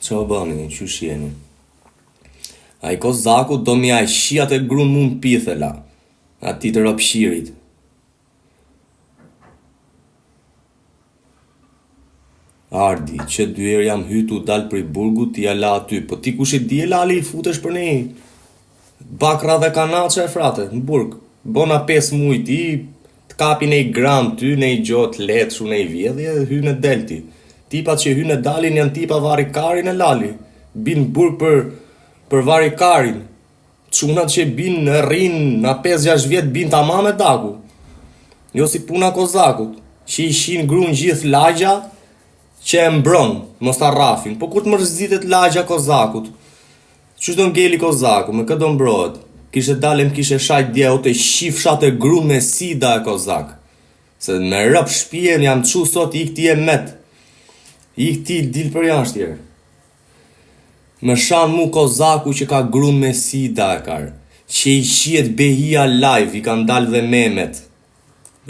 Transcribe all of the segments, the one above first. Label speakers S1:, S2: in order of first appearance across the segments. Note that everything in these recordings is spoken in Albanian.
S1: Qa bëni, që shjeni? A i kozaku do mi a i shiat e grun mund pithela, a ti të rëpshirit. Ardi, që dyër jam hytu dal për i burgu ti ala aty, po ti kush e di e lali i futesh për ne bakra dhe kanace e frate, në burg. Bona 5 muj ti, të kapi ne i gram ty, ne i gjot letë shu ne i vjedhje, hynë e delti. Tipat që hynë e dalin janë tipa varikarin e lali. Bin burg për varikarin. Qunat që bin në rin, na 5-6 vjet bin ta ma me daku. Jo si puna kozakut, që i shin grun gjithë lagja, që e mbron, mos ta rrafin, po kur të mërzitet lagja kozakut, që do ngeli kozaku, me këtë do mbrohet, kishe dalem kishe shajt dje, o të shifshat e grun me sida e kozak, se me rëp shpijen jam qu sot i këti e met, i këti dil për jashtje, me shan mu kozaku që ka grun me sida e kar, që i shiet behia live, i kan dal dhe memet,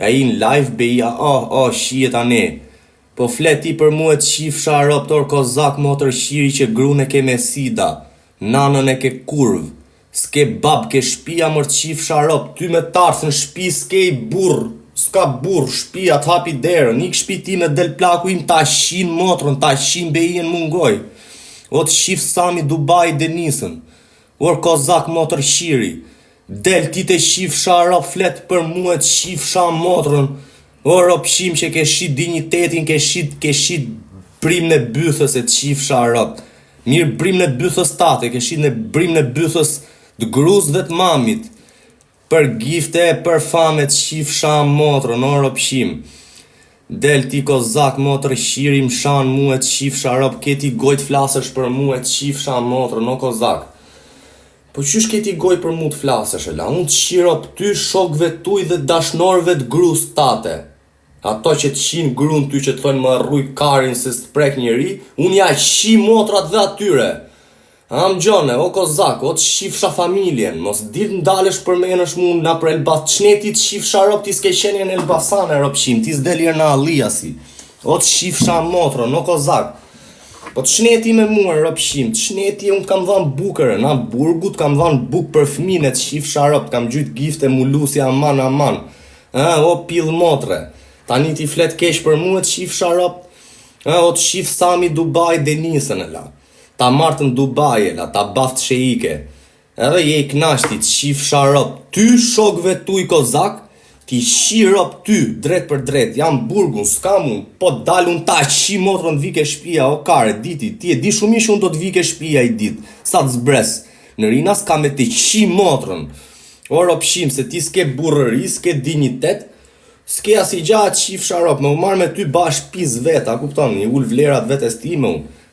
S1: a i në live behia, shiet ane, po fleti për mu e të shifsha roptor kozak motër shiri që grune ke me sida, nanën e ke kurv, s'ke bab ke shpia mër të shifsha rop, ty me tarth në shpi s'ke i burr, s'ka burr, shpia t'hapi derën, ik shpi ti me del plaku im ta shin motrën, ta shin bejien mungoj, o të shif Sami Dubai Denisën, or kozak motër shiri, del ti të shifsha rop flet për mu e të shifsha motrën, o ropshim që ke shit dignitetin, ke shit brim në bythës e të shifsha rop. Mirë brim në bythës tate, ke shit në brim në bythës të gruz dhe të mamit. Për gifte, për fame të shifsha motrën, o ropshim. Del ti kozak motër shirim shan mu e të shifsha rop, keti gojt flasësh për mu e të shifsha motrën, o kozak. Po qysh keti goj për mu të flasësh e la, unë të shirop ty shokve tuj dhe dashnorve të gruz tate. Ato që të shin grun ty që të thonë më rruj karin se së të prek njëri, unë ja shi motrat dhe atyre. Am gjone, o kozak, o të shifsha familjen, mos dit ndalesh për menësh mu nga për Elbas, qneti të shifsha rop ti s'ke qenje në Elbasan e ropshim, ti s'deljer në Aliasi. O të shifsha motrën, o kozak. Po të shneti me mua ropshim, të shneti unë kam dhanë bukërë, na burgut kam dhanë buk për fmine të shifsha rop, kam gjyt gifte mullusi aman. O pil motre. Tani ti flet kesh për mu e të shifsha rop, o të shif Sami Dubai Denisën e la, ta martën Dubai e la, ta baft sheike, edhe je i knashti të shifsha rop, ty shokve tu i kozak, ti shi rop ty, drejt për drejt, jam burgun, s'ka mu, po dalun ta shi motrën të vike shpia, o kare, diti, ti e di shumish unë do të vike shpia i dit, sa të zbres, në rina s'ka me të shi motrën, o ropshim se ti s'ke burrëri, s'ke dignitet, s'ke as i gjatë shifsha rop, me u marrë me ty bash piz veta, kupton, një ull vlerat vetes ti me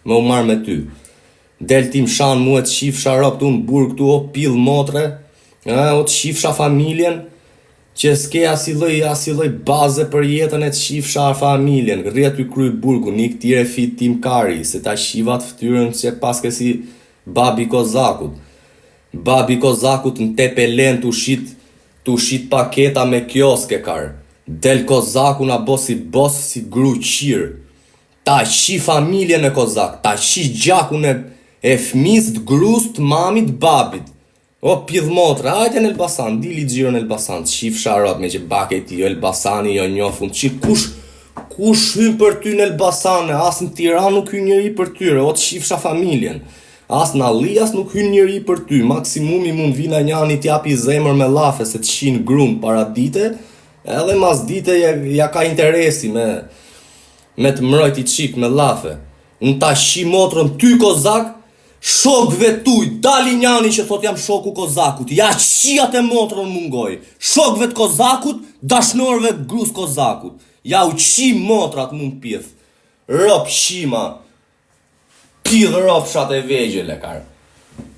S1: u marrë me ty. Del tim shan mu e të shifsha rop, tu në burg tu o pil motre, o të shifsha familjen, që s'ke as i loj baze për jetën e të shifsha familjen, rria ty kryj burgu, një këtire fit tim kari, se ta shivat ftyrën që paske si babi kozakut. Babi kozakut në tepe len tu shit paketa me kioske kar. Del kozaku na bos si gru qirë. Ta shi familjen e kozak, ta shi gjakun e fmis të grus të mamit babit. O pidh motre, hajte në Elbasan, dili gjiro në Elbasan, të shif sharot me që baketi jo Elbasani jo njofun, që kush hyn për ty në Elbasan, as në Tiranë nuk hyn njëri për tyre, o të shifsha familjen. As në Alias nuk hyn njëri për ty, maksimumi mund vina njani t'japi zemër me lafe se të shin grum para dite, edhe mas dite ja ka interesi me të mrojti qik me lafe. Unë ta shi motrën ty kozak, shokve tuj, dali njani që thot jam shoku kozakut, ja qiat e motrën mungoj, shokve të kozakut, dashnorve të grus kozakut, ja u qi motrat mund pith, rop shima, pidh ropshat e vegjele kar.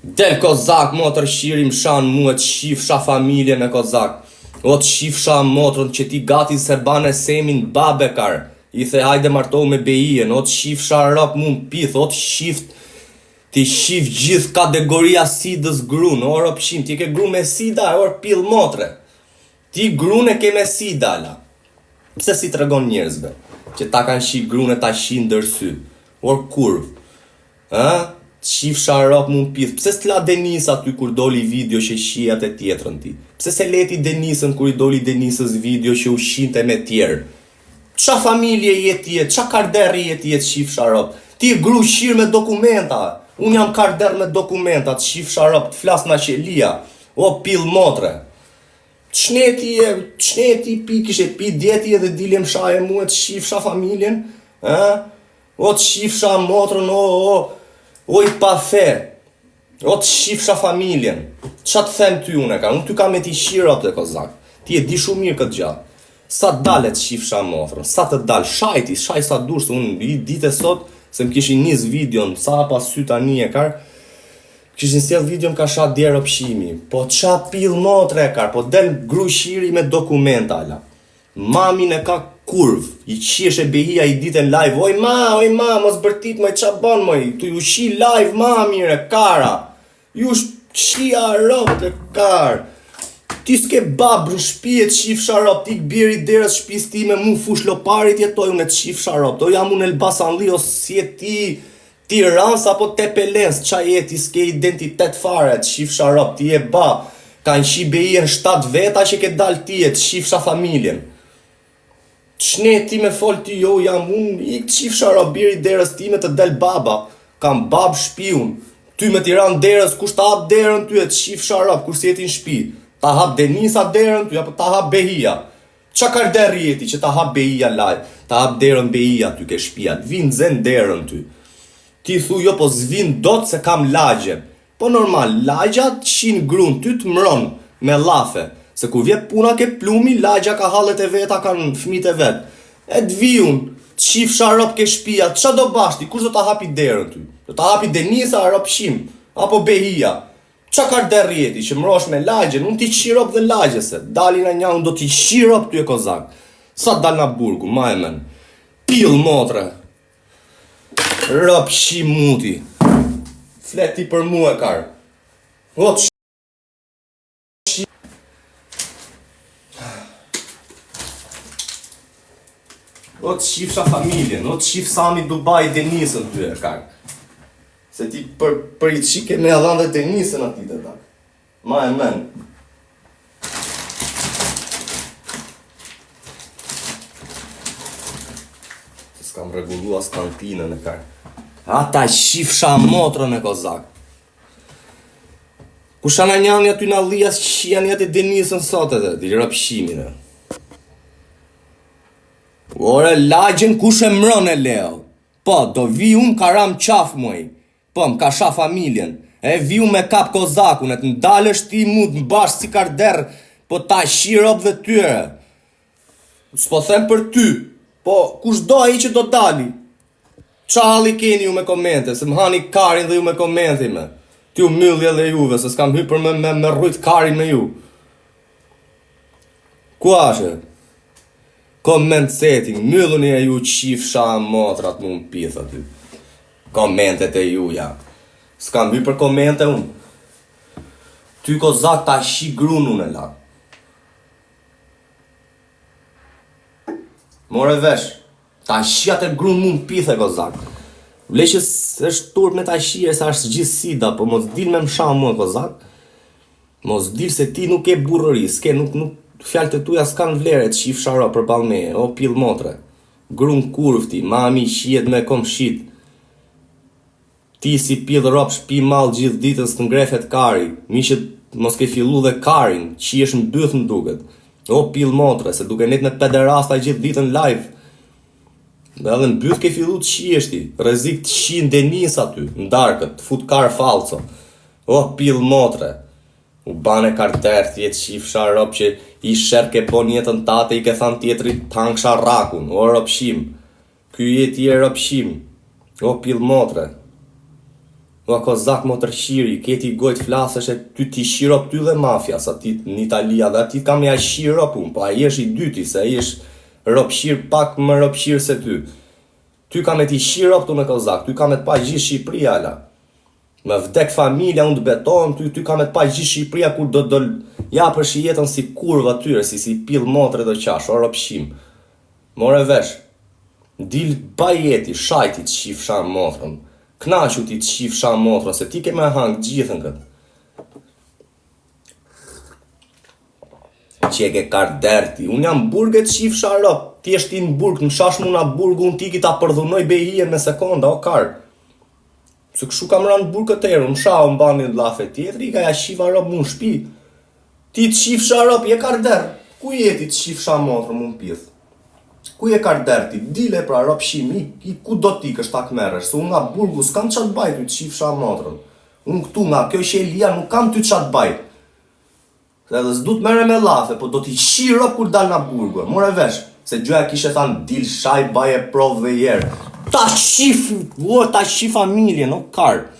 S1: Del kozak motër shirim shan mu e të shifsha familjen e kozak, o të shifsha motrën që ti gati se bane semin babe kar, i the hajde martoh me bejen, o të shifsha rop mund pith, o ti shif gjithë kategoria sidës grun, o ropshim, ti ke grun me sida, or pil motre. Ti grun e ke me sida, la. Pse si tregon njerëzve, që ta kanë shi grun e ta shi ndërsy, or kurv. Qifsha rap mund pith. Pse s'la Denis aty kur doli video që shijat e tjetrën ti? Pse se leti Denisën kur i doli Denisës video që u shinte me tjerë? Qa familje jeti jetë? Qa karderri jeti jetë qifsha rap? Ti gru shirë me dokumenta. Unë jam karder me dokumenta, qifsha rap, të flas na qelia. O pil motre. Qneti pi, kishe pi djeti edhe diljem shaje mu e të qifsha familjen? O të qifsha motrën, o i pa the. O të shifsha familjen. Qa të them ty unë e ka? Unë ty ka me ti shirap dhe kozak. Ti e di shumë mirë këtë gjatë. Sa të dalet shifsha motrën, sa të dal, shaj sa durës. Unë i dite sot, se më kishin njës videon, sa pas syta një e kar, kishin sjell videon ka shat djerë opshimi. Po qa pil motre e kar, po del gru shiri me dokumenta ala. Mamin e ka kurv, i qeshe behia i ditën live, oj ma, mos bërtit moj qa bon moj, tu ju shi live mami re kara, ju shia rop të kar, ti s'ke babr në shpijet qif sharop, ti këbjeri derës shpis ti me mu fush loparit jetoj unë e qif sharop, to jam unë Elbasan li, o si e ti rans apo te pelens, qa jeti s'ke identitet fare, qif sharop, ti e ba, ka në shi behien 7 veta që ke dal ti e qif sha familjen. Qne ti me fol ti jo jam unë, i qif sharop biri derës ti me të del baba, kam bab shpiun, ty me tiran derës, kush ta hap derën ty e qif sharop, kur si jeti në shpi, ta hap Denisa derën ty, apo ta hap behia, qa karder jeti që ta hap behia laj, ta hap derën behia ty ke shpia, t'vin zen derën ty, ti thu jo po zvin dot se kam lagje, po normal, lagjat shin grun, ty të mron me lafe, se ku vjet puna ke plumi, lagja ka hallet e veta, kanë fmit e vet. E t'viun, t'shif sharop ke shpia, qa do bashti, kush do t'a hapi derën ty? Do t'a hapi Denisa, ropshim, apo behia. Qa karder jeti, që mrosh me lagjen, unë ti qirop dhe lagjese, dalin e nja, unë do t'i qirop ty e kozak. Sa dal na burgu, ma e men. Pil motre. Ropshim muti. Fleti për mu e kar. O të O të shifsha familjen, o të shif Sami Dubai Denisën ty e kar. Se ti për i qike me adhan dhe Denisën ati të tak. Ma e men. Se s'kam regullu as kantinën e kar. Ata shifsha motrën e kozak. Kusha na njani aty na lijas që janë jetë Denisën sot edhe, di rëpshimin e. Ore, lagjen kush e mron e leo. Po, do vi unë karam qaf muaj. Po, m'ka sha familjen. E vi unë me kap kozakun, e të ndalësht ti mu të mbash si karder, po ta shirop dhe tyre. S'po them për ty, po, kush do ai që do dali. Qa halli keni ju me komente, se m'hani karin dhe ju me komente me. Ti u myllje dhe juve, se s'kam hypër me rrujt karin me ju. Ku ashe? Comment setting, myllën e ju qifsha motrat mu më pith aty. Komentet e ju, ja. S'kam hypër komente unë. Ty kozak ta shi grun unë e la. More vesh, ta shi atë grun mu më pith e kozak. Vleqës është turp me ta shi e sa është gjithë sida, po mos dil me më sham mu e kozak. Mos dil se ti nuk e burëri, s'ke nuk fjalët e tuja s'kan vlerë të qif sharo për balme, o pil motre. Grun kurvti, mami shiet me kom shit. Ti si pil rop shpi mal gjithë ditën së të ngrefet kari, mi që mos ke fillu dhe karin, që jesh më byth më duket. O pil motre, se duke net me pederasta gjithë ditën live. Dhe edhe në byth ke fillu të shieshti, rezik të shin Denis aty, në darkët, të fut kar falco. O pil motre. U bane karter tjetë qifsha rop që i shërke bon jetën tate i ke than tjetërit tangsha rakun, o ropshim. Ky jeti e ropshim, o pil motre. O kozak motër shiri, keti gojt flasësh e ty ti shirop ty dhe mafja, sa ti në Italia dhe ti kam ja shirop unë, po a jesh i dyti, se jesh ropshir pak më ropshir se ty. Ty kam e ti shirop tu me kozak, ty kam e të pa gjithë Shqipëria ala. Me vdek familja, unë të beton, ty kam e të pa gjithë Shqipëria kur do ja për shi jetën si kurva tyre, si pil motre dhe qash, o ropshim. More vesh, dil ba jeti, shajti të shifsha motrën, Knaqu ti të shifsha motra, se ti ke me hangë gjithën këtë. Që e ke karderti, unë jam burget shifsha rëp, ti eshti në burg, në shash muna burgu, unë ti ki ta përdhunoj behien me sekonda, o kar. Se këshu kam ranë burg këtërë, në shau më bani në lafe tjetëri, ka ja shifa rëp mu në shpi. Ti të shifsha rëp, je karder, ku jeti të shifsha motrë mu në pithë? Ku je karderti, dile pra rëp shimi, ku do ti kështë tak meresh, se unë nga burgu s'kam qatë bajt të shifsha motrën. Unë këtu nga kjo shelia nuk kam ty qatë bajt. Edhe s'du të mere me lafe, po do t'i shirop kur dal nga burgu. More vesh, se gjoja kishe thanë, dil shaj baje prov dhe jerë. Ta shif familjen, o kar.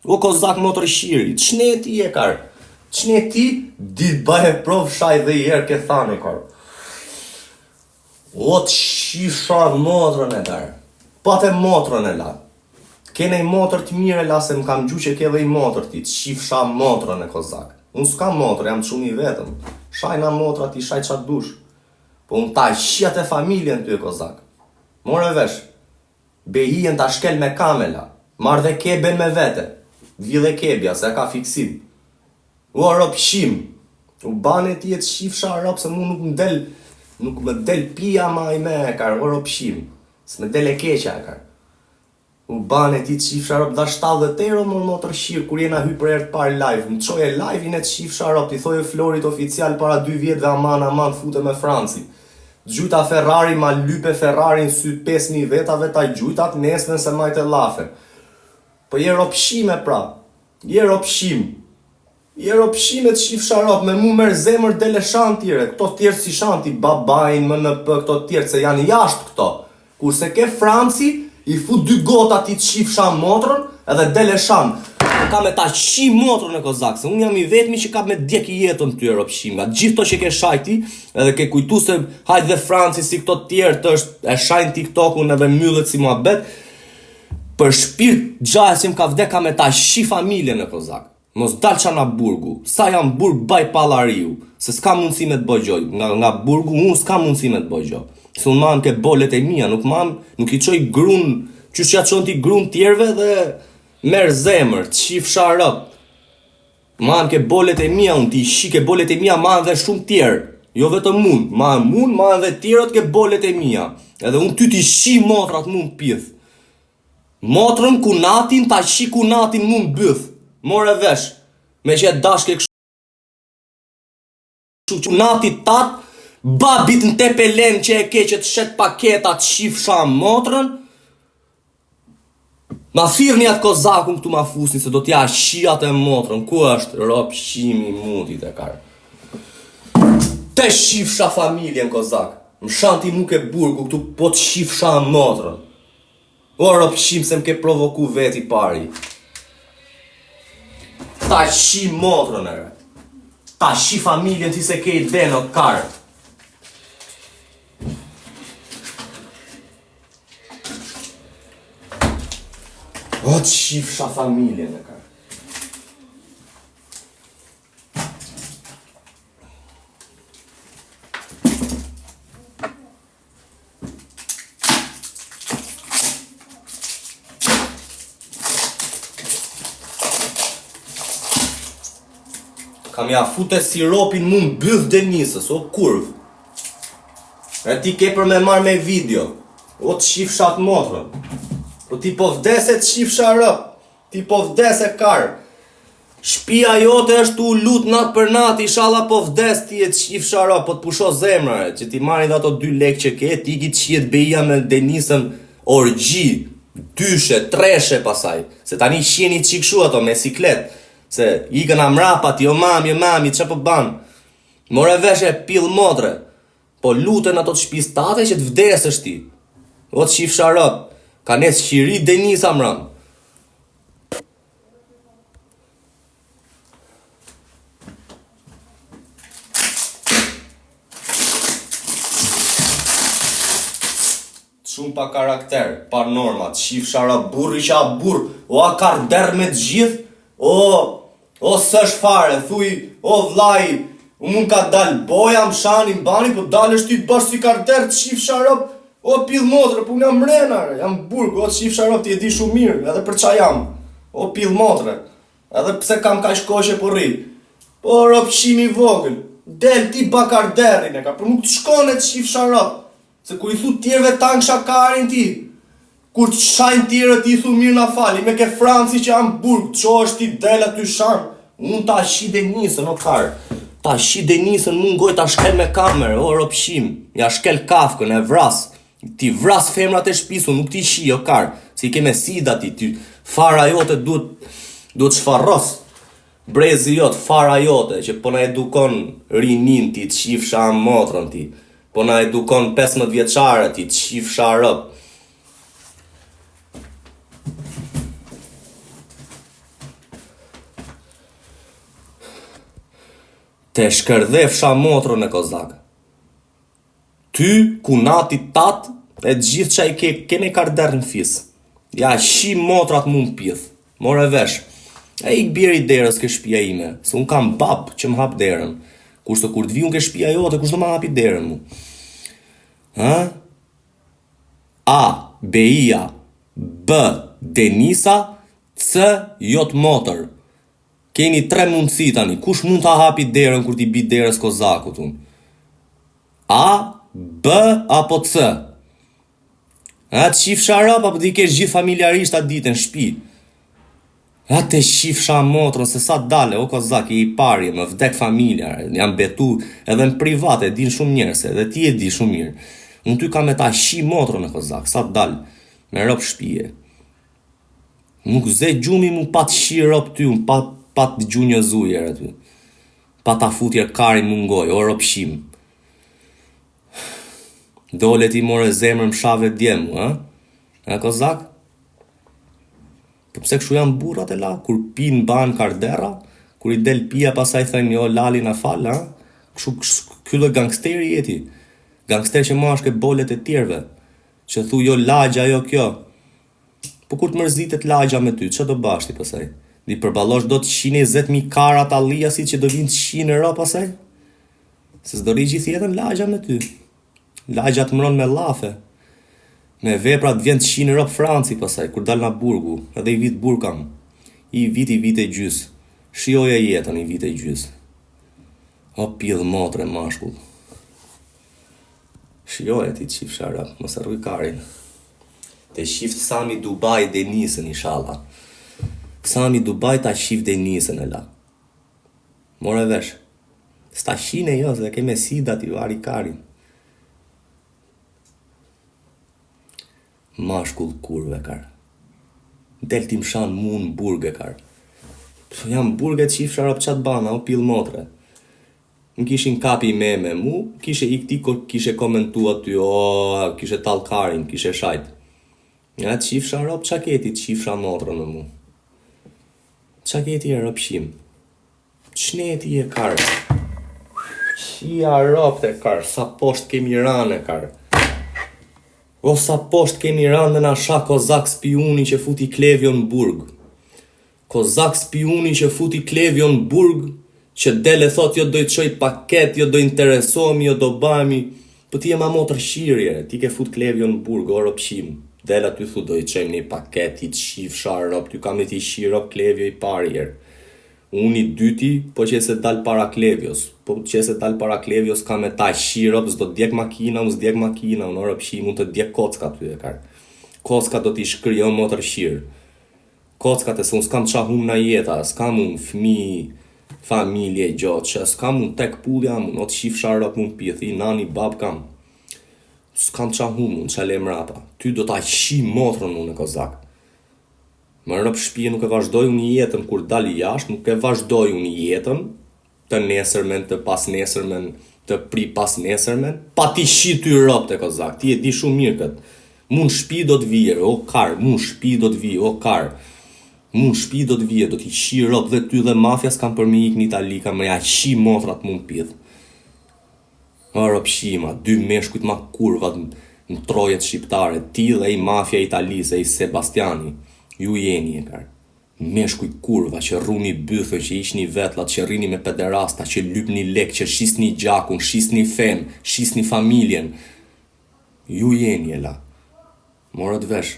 S1: O kozak motër shiri, qne ti e kar? Qne ti, dil baje prov shaj dhe jerë, ke thane kar. O të shifra motrën e kar. Pate motrën e la. Kene i motër të mire la, se më kam gju që ke dhe i motër ti, të shifra motrën e kozak. Unë s'kam motrë, jam shumë i vetëm. Shaj na motra ti shaj qatë dush. Po unë ta shjat e familjen ty e kozak. More vesh. Behien ta shkel me kamela. Marrë dhe keben me vete. Vile kebja, se ka fiksim. U rop shim. U bane ti e të shifsha rop, se mu nuk më del pia ma i me e kar. U rop shim. Se me del e keqa e kar. U bane ti të shifsha rop, dha 70 euro më motër shirë, kur jena hy për erë parë live. Më qoje live-in e të shifsha rop, ti thoje Florit oficial para 2 vjetëve aman fute me Franci. Gjujta Ferrari, ma lype Ferrari në sy 5.000 vetave, ta gjujtat nesmen se majte lafe. Po je ropshime pra, je ropshim. Je ropshime të shifsha rop, me mu merë zemër dele shantire, këto tjerë si shanti, babajnë, më në për këto tjerë, se janë jashtë këto. Kurse ke Franci, i fu 2 gota ti të shifsha motrën edhe dele shan. Ka me ta shi motrën e kozak, se unë jam i vetmi që ka me djek i jetën ty e ropshim. Nga gjithë to që ke shajti, edhe ke kujtu se hajt dhe Franci si këto tjerë të është e shajnë TikTokun edhe myllet si muhabet, për shpirt gjahesim ka vdek ka me ta shi familjen e kozak. Mos dal qa nga burgu, sa jam burg baj palariu, se s'ka mundësi me të bëjgjoj. Nga burgu unë s'ka mundësi me të bëjgjoj. Se unë manë ke bolet e mija, nuk i qoj grun, qysh ja qon ti grun tjerve dhe merë zemër, të shifsha rëp. Manë ke bolet e mija, unë ti shi ke bolet e mija, manë dhe shumë tjerë. Jo vetëm manë dhe tjerët ke bolet e mija. Edhe unë ty ti shi motrat mund pith. Motrën kunatin, ta shi kunatin mund bëth. More vesh, me që e dashke kështu kunatit tatë, babit në tepelen që e ke që të shet paketat shifsha motrën. Ma thirni atë kozakun këtu ma fusni se do t'ja shiat e motrën. Ku është rop shimi mundit e kar? Te shifsha familjen kozak. Më shanti mu ke burgu këtu po të shifsha motrën. O rop shim se më ke provoku veti pari. Ta shi motrën e re. Ta shi familjen ti se ke i deno kar. O të shifsha familjen e kar. Kam ja fute siropin mu në bëth Denisës, o kurv. E ti ke për me marrë me video. O të shifsha të motrën. Po ti po vdese të shifsha rëp. Ti po vdese kar. Shpia jote është u lut nat për nat, inshallah po vdes ti e të shifsha rëp, po të pusho zemrë, që ti marrin ato 2 lekë që ke, ti ki të shiet beja me Denisën orgji, 2, 3 pasaj. Se tani shieni qikshu ato me siklet. Se ikën amrapat, jo mami, që po ban. More vesh e pill motre. Po luten ato të shpistate që të vdesësh ti. O të shifsha rëp. Ka nes shiri Denisa mram. Shumë pa karakter, pa norma, të shifsha rëp, burri qa burr, o a kar der me të gjithë, o sësh fare, thuj, o vlaj, mund ka dal boja, më shani, më bani, po dalësht ty të bashkë si kar der të shifsha rëp, O pill motre, po nga mrena, jam burg, o shifsha rob ti e di shumë mirë, edhe për qa jam. O pill motre, edhe pse kam kaq kohë po rri. Po rob shimi vogël, del ti bakarderin e ka, për nuk të shkone të shifsha rob. Se kur i thu tjerve tanë shakarin ti, kur të shajnë tjere ti thu mirë na fali, me ke Franci që jam burg, që është ti del aty shanë, unë ta shi Denisën, o karë. Ta shi Denisën mu ngoj ta shkel me kamerë, o rob shim, ja shkel kafkën, e vras. Ti vras femrat e shpisu, nuk ti shi, o karë, si i ke me sida ti fara jote duhet shfarros. Brezi jot, fara jote, që po na edukon rinin ti, të shifsha motrën ti, po na edukon 15 vjeçare ti, të shifsha rob. Te shkërdhefsha motrën e kozak. Ty, kunati tat, e gjithë që i kene karder në fis. Ja, shi motrat mu më pith. More vesh. E ik bjeri derës ke shpia ime. Se unë kam bab që më hap derën. Kurse kur të vi unë ke shpia jote, kushtë më hapi derën mu. Ha? A, Beia. B, Denisa. C, jot motër. Keni 3 mundësi tani. Kush mund ta hapi derën kur ti bi derës kozakut unë? A, B, apo C? A, të shifsha rap, apo ti kesh gjithë familjarisht atë ditë në shpi? A, të shifsha motrën, se sa dale, o kozak, i parje, më vdek familja, jam betu edhe në private, din shumë njerëse, edhe ti e di shumë mirë. Unë ty ka me ta shi motrën e kozak, sa dal, me rop shpije. Nuk ze gjumi mu pat shi rop ty, unë pat gju një zujer aty. Pa ta futje karin mungoj, o rop shim. Dole ti more zemrë më shave djemu, ha? E kozak? Po pse kështu janë burrat e la, kur pin ban kardera, kur i del pia pasaj thënë jo lali na fal, ha? Ky lloj gangsteri jeti. Gangster që mash ke bolet e tjerve, që thu jo lagja, jo kjo. Po kur të mërzitet lagja me ty, që do bashti pasaj? Di përballosh do të 120.000 karat alliasit që do vinë të shinë ro pasaj? Se s'do ri gjithë jetën lagja me ty. Lagja të mron me lafe. Me veprat vjen të shinë ro Franci pasaj, kur dal na burgu, edhe i vit burkam. I vit e gjys. Shioja jetën i vit e gjys. O pidh motre mashkull. Shioja ti qifsha rap, mos arruj karin. Te shift Sami Dubai Denisën inshallah. Sami Dubai ta shif Denisën e la. More vesh. Sta shine jo, se ke me sida ti vari karin. Mashkull kurve kar. Del ti mshan mun burge kar. Jam burge qifsha rap qat bana, o pil motre. Më kishin kapi me mu, kishe ikti, kishe komentu aty, o, kishe tal karin, kishe shajt. Ja, qifsha rap qa keti qifsha motrën me mu. Qa keti e rap shim. Qneti e kar. Qia rap te kar, sa posht kemi rane kar. O sa posht kemi rane dhe na sha kozak spiuni që futi Klevion burg. Kozak spiuni që futi Klevion burg, që dele thot jo doj të qoj paket, jo do interesomi, jo do bami, po ti e ma motër shirje, ti ke fut Klevion burg, o rop shim. Dele aty thu doj të qojmë një paket, i të shif sharop, ty kam e ti shirop Klevio i parjer. Unë i dyti, po që se dal para Klevios, po që se dal para Klevios kam e ta shirop, zdo djek makina, unë zdjek makina, unë rop shim, unë të djek kocka ty e kar. Kocka do t'i shkryo motër shirë. Kocka të se unë s'kam qa hum na jeta, s'kam unë fmi, familje gjotë, që s'kam unë tek pulja, unë o të shif sharop unë pjethi, nani, bab kam. S'kam qa hum unë, qale mrapa. Ty do t'a shi motrën unë e kozak. Më rëp shpije nuk e vazhdoj unë jetën kur dali jashtë, nuk e vazhdoj unë jetën, të nesërmen, të pas nesërmen, të pri pas nesërmen, pa ti shi ty rëp të kozak, ti e di shumë mirë këtë. Mun shpi do të vije, o kar, mun shpi do të vije, o kar. Mun shpi do të vije, do t'i shi rëp dhe ty dhe mafja s'kam për me ik një Itali, kam ja shi motrat mun pidh. O rëp shima, 2 meshkujt ma kurvat në trojet shqiptare, ti dhe i mafja Italisë, e i Sebastiani. Ju jeni e kar. Meshkuj kurva që rruni bythën, që ishni vetlat, që rrini me pederasta, që lypni lek, që shisni gjakun, shisni fen, shisni familjen. Ju jeni e la. Morët vesh.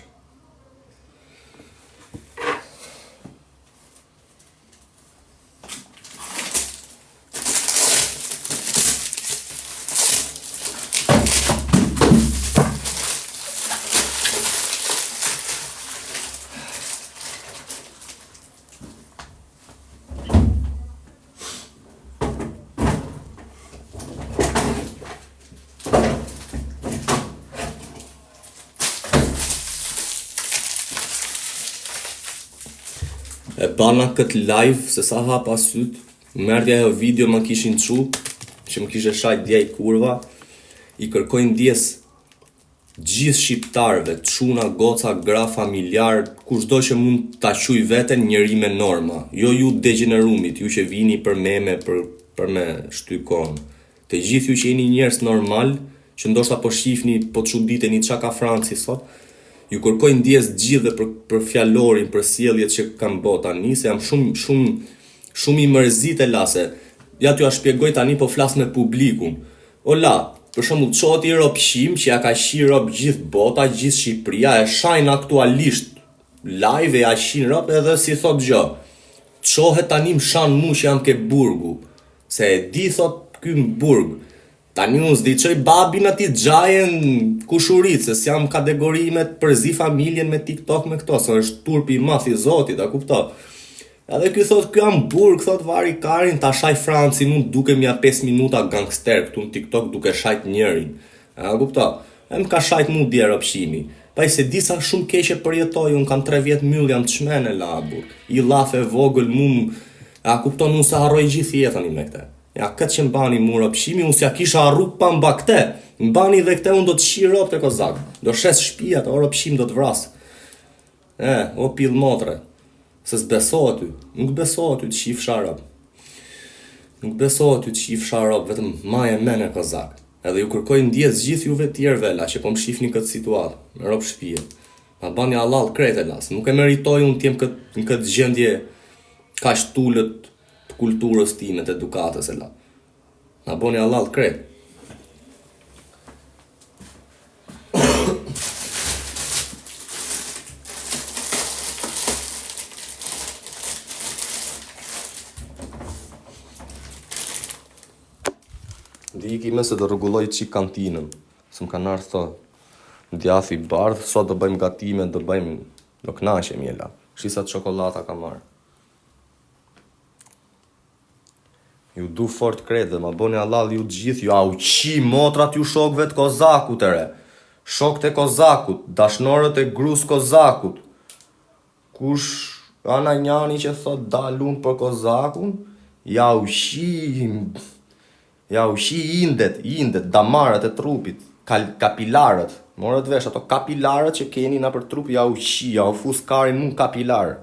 S1: E bana këtë live, se sa hapa syt, merdja e video më kishin që më kishe shajt djej kurva, i kërkojnë ndjes gjithë shqiptarëve, çuna, goca, gra, familjar, kushdo që mund ta quaj veten njeri me norma, jo ju degenerumit, ju që vini për meme, për me shty kohën. Të gjithë ju që jeni njerëz normal, që ndoshta po shihni, po çuditeni çka ka Franci sot, ju kërkoj ndjes gjithë për fjalorin, për sjelljet që kam bë tani, se jam shumë i mërzit e lase. Ja t'ju a shpjegoj tani, po flas me publikun. O la, për shembull, çohet i ropshim që ja ka shi rop gjithë bota, gjithë Shqipëria, e shajnë aktualisht live e ja shin rop edhe si thot gjë. Çohet tani më shan mu që jam ke burgu, se e di thot ky në burg. Tani unë s'di qoj babin ati gjajen kushurit, se s'jam kategori me të përzi familjen me TikTok me këto, se është turpi math i zotit, a kupto. Edhe ky thot, ky jam burg, thot vari karin, ta shaj Franci, unë duke mja 5 minuta gangster këtu në TikTok duke shajt njërin. A kupto, e më ka shajt mu djerë opshimi. Pa i se disa shumë keqe përjetoj, unë kam 3 vjet myll jam të shmene labur. I lafe vogël mu, a kupto, unë se harroj gjithë jetën i me këte. Ja, këtë që mbani mu ropshimi, unë s'ja kisha arru pa mba këte. Mbani dhe këte unë do të shi rop të kozak. Do shes shpijat, o ropshim do të vras. O pil motre. Se s'besohet ty. Nuk besohet ty të shif sharop. Nuk besohet ty të shif sharop, vetëm maje mene kozak. Edhe ju kërkoj ndjes gjithë juve tjerë vela, që po më shifni këtë situatë, me rop shpije. Ma bani halal krejt e las. Nuk e meritoj unë t'jem në këtë gjendje ka shtullët kulturës time të edukatës e la. Na boni halal krejt. Di kime se do rregulloj qik kantinën. Se më kanë ardhur thë djathi bardh, sot do bëjmë gatime, do knaqem jela. Shisat çokolata ka marrë. Ju du fort krejt dhe ma boni halal ju gjithë, ju auqi motrat ju shokve të kozakut ere. Shokët e kozakut, dashnorët e grus kozakut. Kush ana njani që thot dalun për kozakun, ja ushi indet, damarët e trupit, kapilarët. Morët vesh ato kapilarët që keni na për trup, ja ushi, ja u fus karin mun kapilarë.